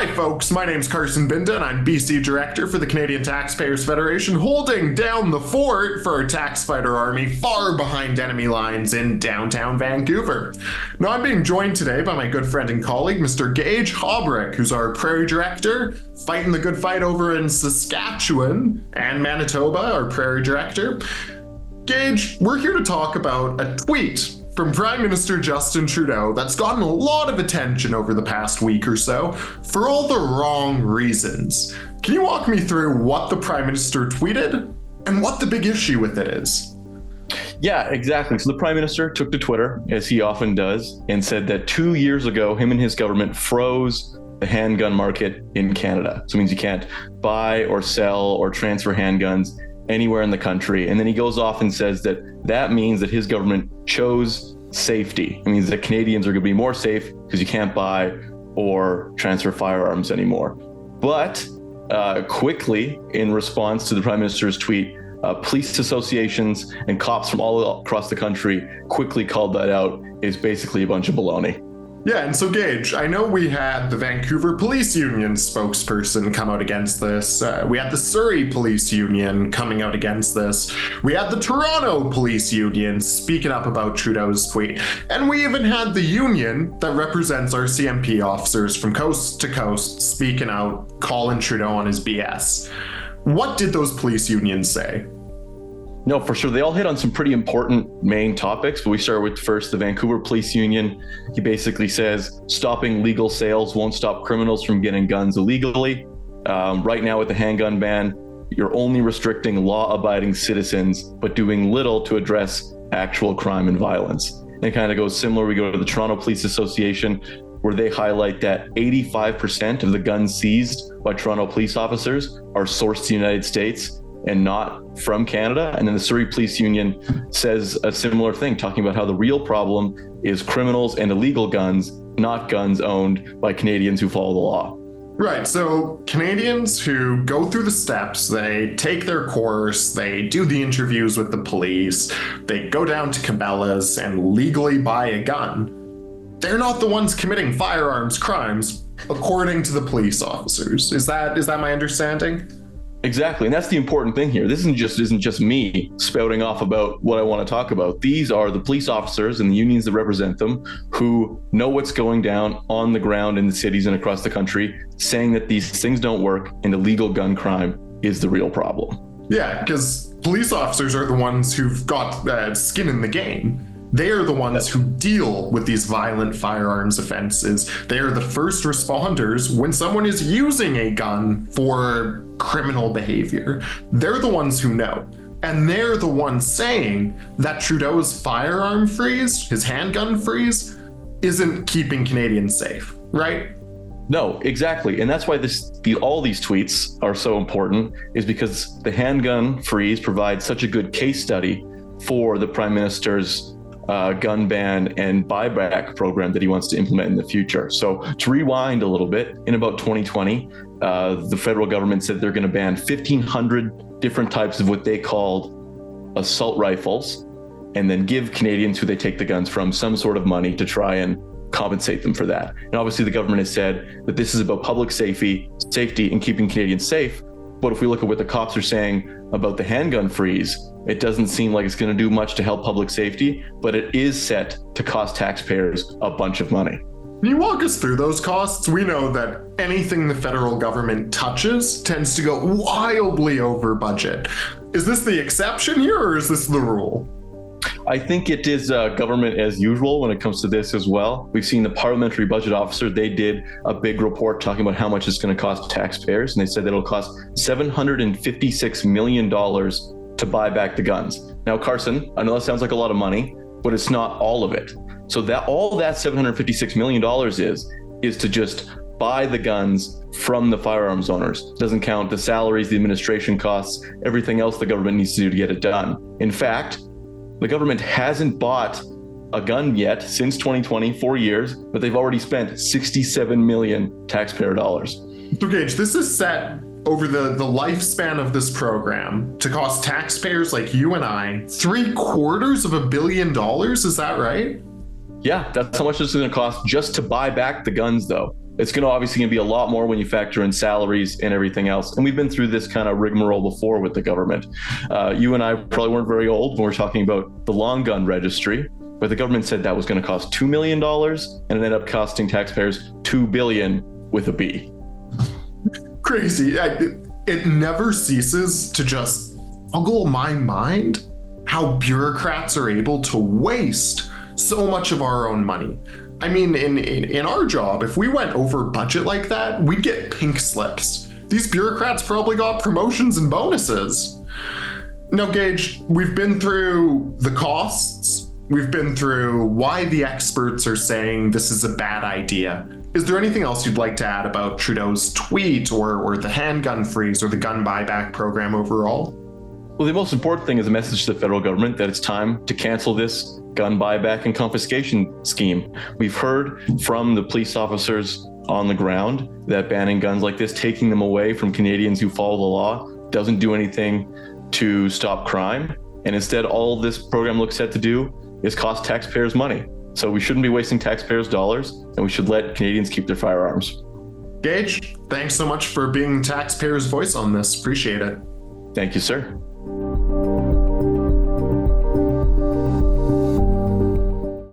Hi folks, my name's Carson Binda and I'm BC Director for the Canadian Taxpayers Federation, holding down the fort for our tax fighter army far behind enemy lines in downtown Vancouver. Now I'm being joined today by my good friend and colleague, Mr. Gage Hobrick, who's our Prairie Director, fighting the good fight over in Saskatchewan, and Manitoba, our Prairie Director. Gage, we're here to talk about a tweet from Prime Minister Justin Trudeau that's gotten a lot of attention over the past week or so for all the wrong reasons. Can you walk me through what the Prime Minister tweeted and what the big issue with it is? Yeah, exactly. So the Prime Minister took to Twitter, as he often does, and said that 2 years ago, him and his government froze the handgun market in Canada. So it means you can't buy or sell or transfer handguns anywhere in the country. And then he goes off and says that means that his government chose safety. It means that Canadians are going to be more safe because you can't buy or transfer firearms anymore. But quickly, in response to the Prime Minister's tweet, police associations and cops from all across the country quickly called that out as basically a bunch of baloney. Yeah, and so Gage, I know we had the Vancouver Police Union spokesperson come out against this. We had the Surrey Police Union coming out against this. We had the Toronto Police Union speaking up about Trudeau's tweet. And we even had the union that represents our CMP officers from coast to coast speaking out, calling Trudeau on his BS. What did those police unions say? No, for sure. They all hit on some pretty important main topics, but we start with first the Vancouver Police Union. He basically says stopping legal sales won't stop criminals from getting guns illegally. Right now with the handgun ban, you're only restricting law-abiding citizens, but doing little to address actual crime and violence. And it kind of goes similar. We go to the Toronto Police Association, where they highlight that 85% of the guns seized by Toronto police officers are sourced to the United States and not from Canada. And then the Surrey Police Union says a similar thing, talking about how the real problem is criminals and illegal guns, not guns owned by Canadians who follow the law. Right, so Canadians who go through the steps, they take their course, they do the interviews with the police, they go down to Cabela's and legally buy a gun. They're not the ones committing firearms crimes, according to the police officers. Is that my understanding? Exactly, and that's the important thing here. This isn't just me spouting off about what I want to talk about. These are the police officers and the unions that represent them who know what's going down on the ground in the cities and across the country, saying that these things don't work and illegal gun crime is the real problem. Yeah, because police officers are the ones who've got skin in the game. They are the ones who deal with these violent firearms offenses. They are the first responders when someone is using a gun for criminal behavior. They're the ones who know. And they're the ones saying that Trudeau's firearm freeze, his handgun freeze, isn't keeping Canadians safe, right? No, exactly. And that's why all these tweets are so important, is because the handgun freeze provides such a good case study for the Prime Minister's gun ban and buyback program that he wants to implement in the future. So to rewind a little bit, in about 2020, the federal government said they're going to ban 1,500 different types of what they called assault rifles, and then give Canadians who they take the guns from some sort of money to try and compensate them for that. And obviously the government has said that this is about public safety and keeping Canadians safe. But if we look at what the cops are saying about the handgun freeze, it doesn't seem like it's going to do much to help public safety, but it is set to cost taxpayers a bunch of money. Can you walk us through those costs? We know that anything the federal government touches tends to go wildly over budget. Is this the exception here, or is this the rule? I think it is government as usual when it comes to this as well. We've seen the Parliamentary Budget Officer, they did a big report talking about how much it's going to cost taxpayers, and they said that it'll cost $756 million to buy back the guns. Now, Carson, I know that sounds like a lot of money, but it's not all of it. So that all that $756 million is to just buy the guns from the firearms owners. It doesn't count the salaries, the administration costs, everything else the government needs to do to get it done. In fact, the government hasn't bought a gun yet since 2020, 4 years, but they've already spent $67 million taxpayer dollars. So Gage, this is set over the lifespan of this program to cost taxpayers like you and I $750 million. Is that right? Yeah, that's how much it's going to cost just to buy back the guns, though. It's going to obviously be a lot more when you factor in salaries and everything else. And we've been through this kind of rigmarole before with the government. You and I probably weren't very old when we were talking about the long gun registry, where the government said that was going to cost $2 million and it ended up costing taxpayers $2 billion with a B. Crazy. It never ceases to just boggle my mind how bureaucrats are able to waste so much of our own money. I mean, in our job, if we went over budget like that, we'd get pink slips. These bureaucrats probably got promotions and bonuses. Now, Gage, we've been through the costs. We've been through why the experts are saying this is a bad idea. Is there anything else you'd like to add about Trudeau's tweet or the handgun freeze or the gun buyback program overall? Well, the most important thing is a message to the federal government that it's time to cancel this gun buyback and confiscation scheme. We've heard from the police officers on the ground that banning guns like this, taking them away from Canadians who follow the law, doesn't do anything to stop crime. And instead, all this program looks set to do is cost taxpayers money. So we shouldn't be wasting taxpayers' dollars, and we should let Canadians keep their firearms. Gage, thanks so much for being taxpayers' voice on this. Appreciate it. Thank you, sir.